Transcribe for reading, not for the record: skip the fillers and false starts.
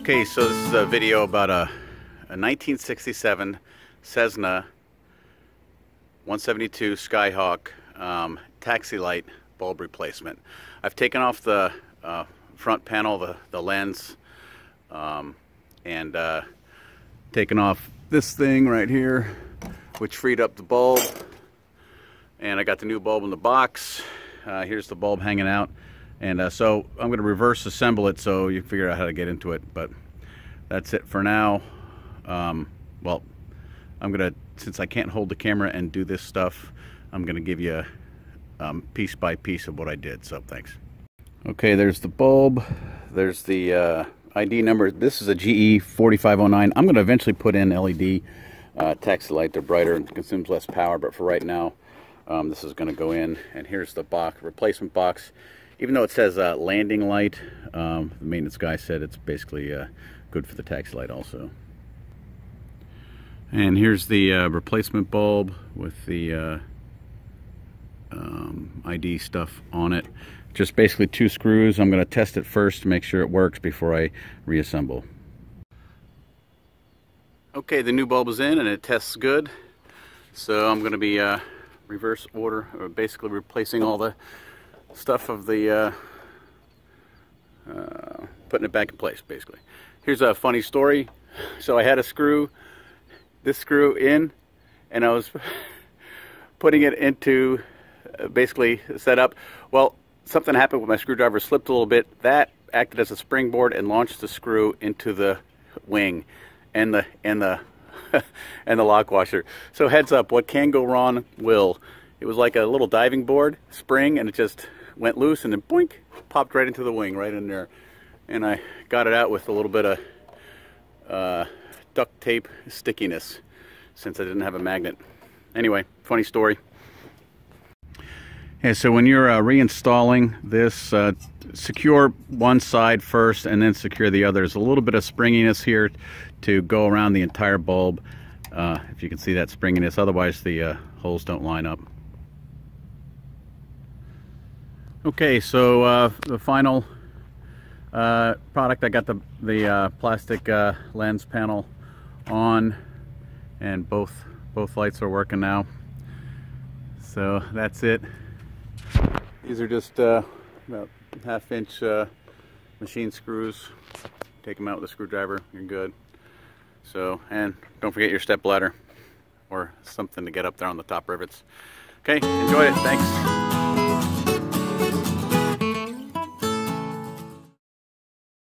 Okay, so this is a video about a 1967 Cessna 172 Skyhawk taxi light bulb replacement. I've taken off the front panel, the lens, and taken off this thing right here, which freed up the bulb. And I got the new bulb in the box. Here's the bulb hanging out. And so I'm going to reverse assemble it so you figure out how to get into it. But that's it for now. Well, I'm going to, since I can't hold the camera and do this stuff, I'm going to give you piece by piece of what I did. So thanks. Okay, there's the bulb. There's the ID number. This is a GE 4509. I'm going to eventually put in LED taxi light. They're brighter and consumes less power. But for right now, this is going to go in. And here's the box, replacement box. Even though it says landing light, the maintenance guy said it's basically good for the taxi light also. And here's the replacement bulb with the ID stuff on it. Just basically 2 screws. I'm going to test it first to make sure it works before I reassemble. Okay, the new bulb is in and it tests good. So I'm going to be reverse order, or basically replacing all the stuff of the putting it back in place. Basically, here's a funny story. So I had this screw in, and I was putting it into basically set up. Well, something happened with my screwdriver, slipped a little bit. That acted as a springboard and launched the screw into the wing and the and the lock washer. So heads up, what can go wrong will. It was like a little diving board spring, and it just went loose and then boink, popped right into the wing, right in there. And I got it out with a little bit of duct tape stickiness since I didn't have a magnet. Anyway, funny story. Yeah, so when you're reinstalling this, secure one side first and then secure the other. There's a little bit of springiness here to go around the entire bulb. If you can see that springiness, otherwise the holes don't line up. Okay, so the final product, I got the plastic lens panel on, and both lights are working now. So that's it. These are just about 1/2 inch machine screws. Take them out with a screwdriver, you're good. So, and don't forget your step ladder or something to get up there on the top rivets. Okay, enjoy it. Thanks.